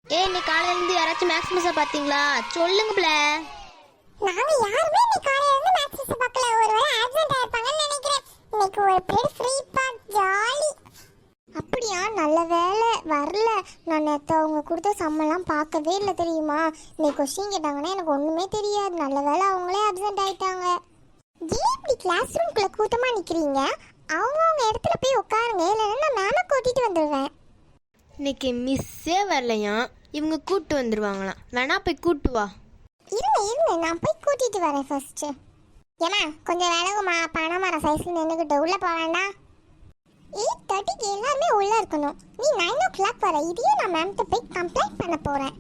இன்னைக்கு காலையில இருந்து யாராச்சும் மேக்ஸ் மிஸ்ஸை பாத்தீங்களா? சொல்லுங்க பிள்ள. நாங்க யாருமே இன்னைக்கு காலையில இருந்து மேக்ஸ் மிஸ் பார்க்கல. ஒருவேளை ஆப்சென்ட் ஆயிருப்பாங்கன்னு நினைக்கிறேன். இன்னைக்கு ஒரு பீரியட் ஃப்ரீ பார்க் ஜாலி. அப்படியா, நல்ல வேலை வரல. நான் நேற்று அவங்க கொடுத்த சம்மெல்லாம் பார்க்கவே இல்லை தெரியுமா. இன்னைக்கு கொஸ்டின் கேட்டாங்கன்னா எனக்கு ஒன்றுமே தெரியாது. நல்ல வேலை அவங்களே ஆப்சென்ட் ஆயிட்டாங்க. ஏன் இப்படி கிளாஸ் ரூம்குள்ளே கூட்டமாக நிற்கிறீங்க? அவங்கவுங்க இடத்துல போய் உட்காருங்க, இல்லைன்னா நான் மேமை கூட்டிகிட்டு வந்துடுவேன். இன்னைக்கு மிஸ்ஸே வரலையா? இவங்க கூட்டு வந்துருவாங்களாம். வேணா போய் கூட்டு வா. இருங்க நான் போய் கூட்டிட்டு வரேன் ஃபர்ஸ்ட். ஏமா கொஞ்சம் விலகுமா, பணமர சைஸ்ல நின்றுக்கிட்டு உள்ள போக வேண்டாம். 8:30க்கு எல்லாருமே உள்ள இருக்கணும். நீ 9 o'clock வர. இதையும் நான் மேம்கிட்ட போய் கம்ப்ளைண்ட் பண்ண போறேன்.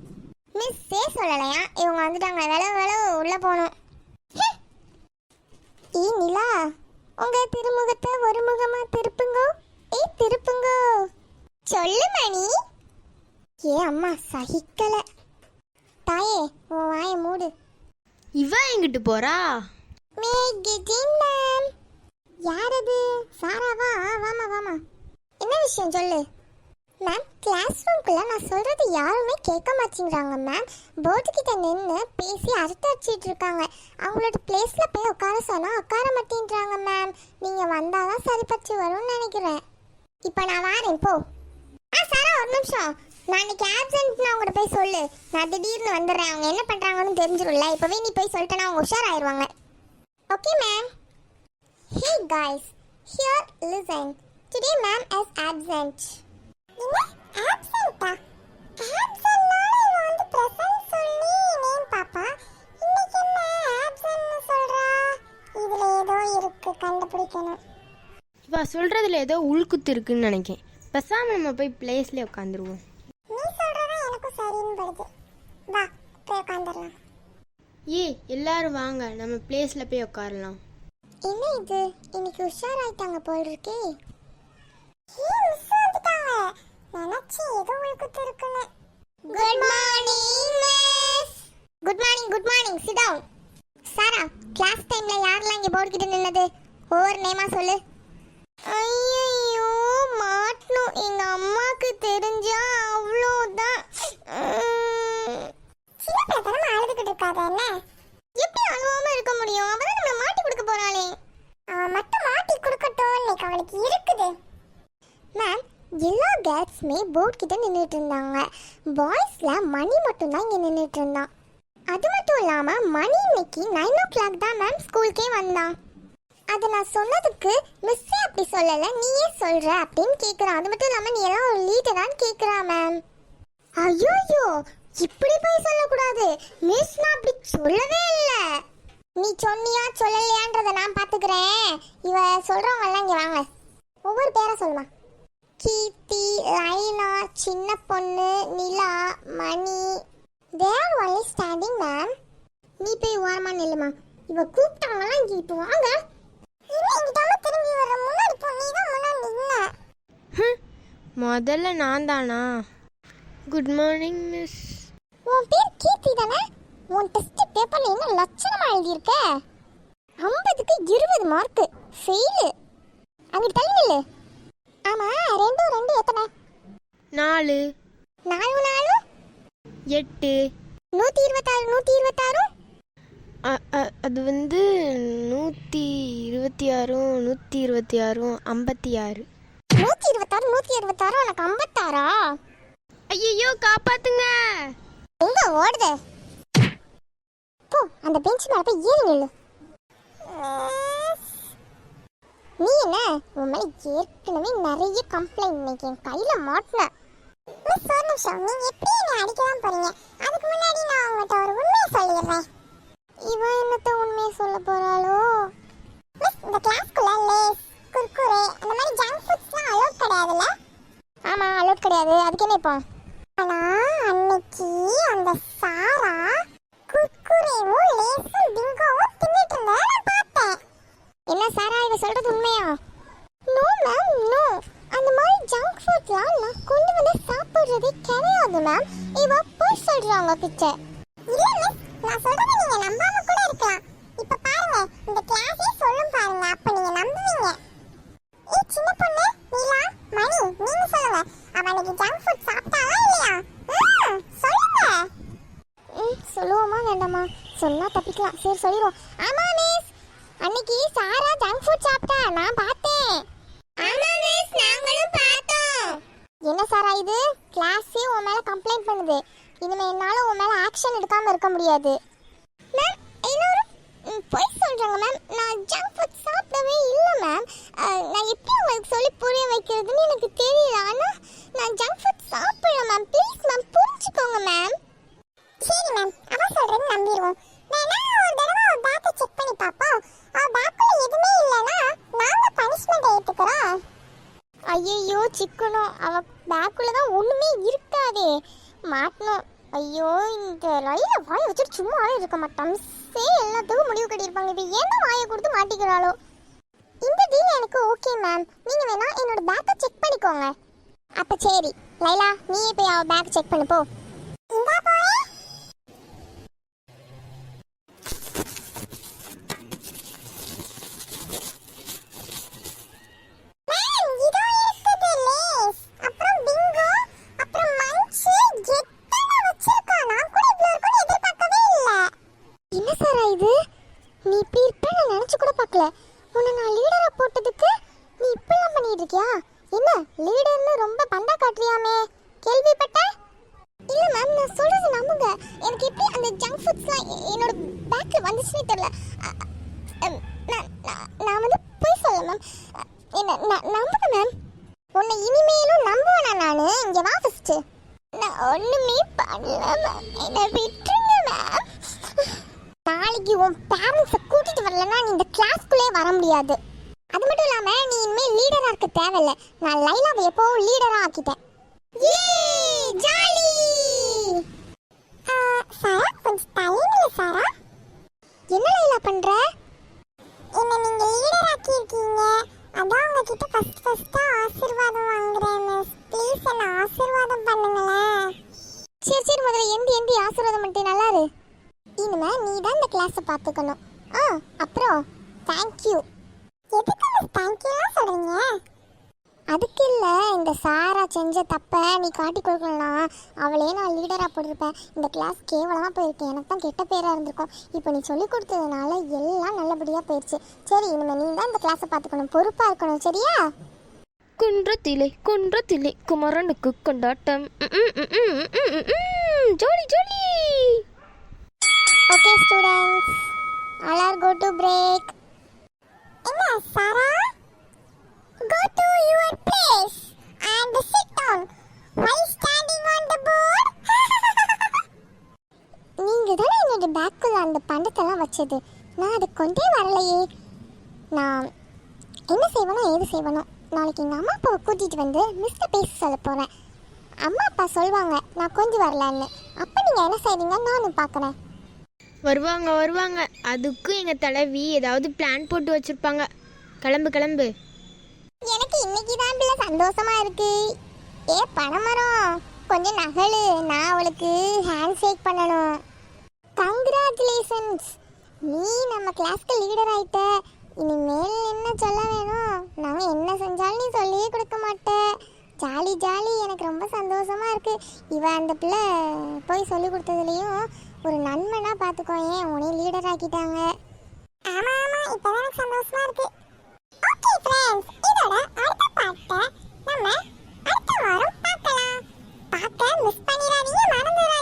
மிஸ்ஸே சொல்லலையா இவங்க வந்துட்டாங்க, விலகு உள்ள போகணும். நிலா, உங்க திருமுகத்தை ஒரு முகமா திருப்புங்க. திருப்புங்க. சொல்லு மணி. அம்மா சகிக்கல. தாயே உன் வாய மூடு. இவ எங்கிட்டு போறா? மேம். யார் அது? சாராவா? வாமா. என்ன விஷயம் சொல்லு. மேம், கிளாஸ் ரூம்குள்ள நான் சொல்றது யாருமே கேட்க மாட்டேங்கிறாங்க மேம். போர்டு கிட்ட நின்று பேசி அடிச்சிட்டு இருக்காங்க. அவங்களோட பிளேஸ்ல போய் உட்கார சொன்னா உட்கார மாட்டேன்றாங்க மேம். நீங்க வந்தாதான் சரிப்பட்டு வரும்னு நினைக்கிறேன். இப்போ நான் வரேன் போ. சாரா ஒரு நிமிஷம். நாளைக்கு ஆப்சென்ட்னு அவங்ககிட்ட போய் சொல்லு. நான் திடீர்னு வந்துடுறேன். அவங்க என்ன பண்ணுறாங்கன்னு தெரிஞ்சிடும்ல. இப்போவே நீ போய் சொல்லிட்டேன்னா அவங்க உஷாராயிருவாங்க. Okay ma'am. Hey guys, here listen. Today ma'am is absent. என்ன ஆப்சென்ட்டா? ஆப்சென்ட்னால இவ வந்து பிரசன்ட் சொல்லி நேம் பாப்பா. இன்னைக்கு என்ன ஆப்சென்ட்னு சொல்றா? இதுல ஏதோ இருக்கு, கண்டுபிடிக்கணும். இவ சொல்றதுல ஏதோ உள்குத்து இருக்குன்னு நினைக்கிறேன். பேசாம நம்ம போய் பிளேஸ்ல உட்காந்துருவோம். நீ சொல்றதா எனக்கும் சரின்னு படுது. வா போய் உட்காந்துடலாம். எல்லாரும் வாங்க, நம்ம பிளேஸ்ல போய் உட்காரலாம். என்ன இது, இன்னைக்கு உஷாராயிட்டாங்க போல் இருக்கே. மிஸ் வந்துட்டாங்க. நினைச்சு ஏதோ உள்குத்து இருக்குன்னு. Good morning miss. Good morning sit down. Sara, class டைம்ல யாரெல்லாம் இங்க போர்டு கிட்ட நின்னது? ஒவ்வொரு நேமா சொல்லு. ஐயோ மாட்டணும். எங்க அம்மாக்கு தெரிஞ்சா அவ்வளோதான். சின்ன பிள்ளைத்தனமா அழுதுகிட்டு இருக்காத. என்ன எப்படி அழுவாம இருக்க முடியும்? அவதான் நம்மள மாட்டி கொடுக்க போறாளே. அவன் மட்டும் மாட்டி கொடுக்கட்டும், இன்னைக்கு அவளுக்கு இருக்குது. மேம், எல்லா கேர்ள்ஸுமே போர்ட் கிட்ட நின்றுட்டு இருந்தாங்க. பாய்ஸ்ல மணி மட்டும் தான் இங்க நின்றுட்டு இருந்தான். அது மட்டும் இல்லாம மணி இன்னைக்கு 9 o'clock தான் மேம் ஸ்கூலுக்கே வந்தான். அது நான் சொன்னதுக்கு மிஸ்ஸே அப்படி சொல்லலை, நீயே சொல்ற அப்படின்னு கேட்குறான். அது மட்டும் இல்லாமல் நீ எல்லாம் ஒரு லீடரான்னு கேட்குறா மேம். ஐயோ, இப்படி போய் சொல்லக்கூடாது. மிஸ் நான் அப்படி சொல்லவே இல்லை. நீ சொன்னியா சொல்லலையான்றதை நான் பார்த்துக்கிறேன். இவ சொல்கிறவங்கெல்லாம் இங்கே வாங்க. ஒவ்வொரு பேரை சொல்லுமா. கீர்த்தி, லைனா, சின்ன பொண்ணு, Nila, Mani. They are only standing ma'am. நீ போய் ஓரமா நில்லுமா. இவ கூப்பிட்டாங்களாம், இங்கே இப்போ வாங்க. முதல்ல நான் தானா? Good morning miss. உன் பேர் கீர்த்தி தானே? உன் டெஸ்ட் பேப்பர்ல என்ன லட்சணமா எழுதியிருக்க? 50க்கு 20 மார்க் ஃபெயில். அங்கிட்டு தள்ளி நில்லு. ஆமா, 2 2 எத்தனை? 4 4 8 126 126. அது வந்து 126 126 56. 126 126 உனக்கு 56ஆ? ஐயோ காப்பாத்துங்க. எங்க ஓடுது? போ அந்த பெஞ்ச் மேல போய் ஏறி நில்லு. நீ என்ன, உன் மேல ஏற்கனவே நிறைய கம்ப்ளைண்ட் இன்னைக்கு என் கையில மாட்டின. மிஸ் ஒரு நிமிஷம், நீங்க எப்படி என்ன அடிக்கலாம் போறீங்க? அதுக்கு முன்னாடி நான் உங்கள்கிட்ட ஒரு உண்மையை சொல்லிடுறேன். இவன் என்னத்த உண்மையை சொல்ல போறாளோ? மிஸ், இந்த கிளாஸ்க்குள்ள லேஸ், குர்குரே அந்த மாதிரி ஜங்க் ஃபுட்ஸ்லாம் அலோட் கிடையாதுல்ல? ஆமா, அலோட் கிடையாது. அதுக்கு என்ன இப்போ? ஆனா அன்னைக்கு அந்த சாரா குர்குரேவும் லேஸும் பிங்கோவும் தின்னுட்டு இருந்தா நான் பார்த்தேன். என்ன சாரா, இவ சொல்றது உண்மையா? No ma'am, no. அந்த மாதிரி ஜங்க் ஃபுட்லாம் நான் கொண்டு வந்து சாப்பிடுறதே கிடையாது மேம். இவ போய் சொல்றாங்க கிட்ட. இல்ல மிஸ், நான் சொல்றத நீங்க நம்பாம கூட இருக்கலாம். இப்ப பாருங்க, இந்த கிளாஸே சொல்லும் பாருங்க, அப்ப நீங்க நம்புவீங்க. சின்ன பொண்ணு, நிலா, மணி, நீங்க சொல்லுங்க. அவ அன்னைக்கு ஜங்க் ஃபுட் சாப்பிட்டாளா இல்லையா? வேண்டாமா? சொன்னா தப்பிக்கலாம். சரி சொல்லிடுவோம். ஆமா மிஸ், அன்னைக்கு சாரா ஜங்க் ஃபுட் சாப்பிட்டா, நான் பார்த்தேன். ஆமா மிஸ், நாங்களும் பார்த்தோம். என்ன சாரா இது? கிளாஸே உன் மேல கம்ப்ளைண்ட் பண்ணுது. இனிமே என்னால உன் மேல ஆக்ஷன் எடுக்காம இருக்க முடியாது. மேம், இன்னொரு பொய் சொல்றாங்க மேம். நான் ஜங்க் ஃபுட் சாப்பிடவே இல்லை மேம். நான் எப்படி உங்களுக்கு சொல்லி புரிய வைக்கிறதுன்னு எனக்கு தெரியல. ஆனா நான் ஜங்க் ஃபுட் சாப்பிடுறேன் மேம். ப்ளீஸ் மேம், புரிஞ்சுக்கோங்க மேம். சரி மேம், அவ சொல்றது நம்பிடுவோம். வேணா ஒரு தடவை அவ பேக்கை செக் பண்ணி பார்ப்போம். அவ பேக்குல எதுவுமே இல்லைன்னா நாங்க பனிஷ்மெண்ட் ஏத்துக்கிறோம். ஐயோ சிக்கனோ, அவ பேக்குல தான் ஒண்ணுமே இருக்காதே. மாட்டணும். ஐயோ, இந்த ரயில வாயை வச்சுட்டு சும்மாவே இருக்க மாட்டான். மிஸ்ஸே எல்லாத்துக்கும் முடிவு கட்டியிருப்பாங்க. இது ஏன் வாயை கொடுத்து மாட்டிக்கிறாளோ? இந்த டீல் எனக்கு ஓகே மேம். நீங்க வேணா என்னோட பேக்கை செக் பண்ணிக்கோங்க. அப்ப சரி லைலா, நீயே போய் அவ பேக் செக் பண்ணு போ. இந்தா போறேன். நாளைக்கு உன் பேரண்ட்ஸை கூட்டிட்டு வரலன்னா நீ இந்த கிளாஸ்க்குள்ளே வர முடியாது. அது மட்டும் இல்லாம நீ இனிமேல் லீடரா இருக்க தேவையில்ல. நான் லைலாவை எப்பவும் லீடரா ஆக்கிட்டேன். ஜாலி. சாரா, கொஞ்சம் தலையில சாரா. என்ன லைலா பண்ற? என்ன நீங்க லீடர் ஆக்கி இருக்கீங்க, அதான் உங்ககிட்ட ஃபர்ஸ்ட் ஆசீர்வாதம் வாங்குறேன் மிஸ். ப்ளீஸ் என்ன ஆசீர்வாதம் பண்ணுங்களேன். சரி முதல்ல எந்தி ஆசீர்வாதம் பண்ணிட்டு நல்லா இரு. இனிமே நீ தான் இந்த கிளாஸை பார்த்துக்கணும். அப்புறம் தேங்க்யூ. எதுக்கு மிஸ் தேங்க்யூலாம் சொல்றீங்க? அதுக்கு இல்லை, இந்த சாரா செஞ்ச தப்பை நீ காட்டி கொடுக்கலாம். அவளே நான் லீடராக போட்டிருப்பேன். இந்த கிளாஸ் கேவலமாக போயிருக்கேன். எனக்கு தான் கெட்ட பேராக இருந்திருக்கும். இப்போ நீ சொல்லி கொடுத்ததுனால எல்லாம் நல்லபடியாக போயிடுச்சு. சரி, இனிமேல் நீ தான் இந்த கிளாஸை பார்த்துக்கணும், பொறுப்பாக இருக்கணும். சரியா? குன்றத்திலே குமரனுக்கு கொண்டாட்டம். ஜோலி ஜோலி. Okay students, all are go to break. Enna Sarah, go to your place and sit down while standing on the board. நீங்க தானே என்னோட பேக்குள்ள அந்த பண்டத்தெல்லாம் வச்சது. நான் அதை கொண்டே வரலையே. நான் என்ன செய்வனோ ஏது செய்வனோ, நாளைக்கு எங்கள் அம்மா அப்பாவை கூட்டிகிட்டு வந்து மிஸ்ட பேச சொல்ல போகிறேன். அம்மா அப்பா சொல்லுவாங்க நான் கொஞ்சம் வரலன்னு. அப்போ நீங்கள் என்ன செய்வீங்க நானும் பார்க்குறேன். வருவாங்க. அதுக்கும் எங்கள் தலைவி ஏதாவது பிளான் போட்டு வச்சுருப்பாங்க. கிளம்பு. எனக்கு இன்னைக்கு தான் பிள்ளை சந்தோஷமா இருக்கு. பணமரம் கொஞ்சம் நகலு, நான் அவளுக்கு ஹேண்ட் ஷேக் பண்ணணும். கங்க்ராச்சுலேஷன்ஸ், நீ நம்ம கிளாஸ்க்கு லீடர் ஆயிட்ட. இனிமேல் என்ன சொல்ல வேணும்? நான் என்ன செஞ்சாலும் நீ சொல்லியே கொடுக்க மாட்டேன். ஜாலி. எனக்கு ரொம்ப சந்தோஷமா இருக்கு. அந்த பிள்ளை போய் சொல்லி கொடுத்ததுலேயும் ஒரு நன்மைனா பார்த்துக்கோ. உன்னை லீடர் ஆக்கிட்டாங்க. ஆமா, இப்போதான் எனக்கு சந்தோஷமா இருக்கு. ஓகே ஃப்ரெண்ட்ஸ், இதோட அடுத்த பாட்டை நம்ம அடுத்த வாரம் பார்க்கலாம். பார்க்க மிஸ் பண்ணிடாதீங்க, மறந்துடாதீங்க.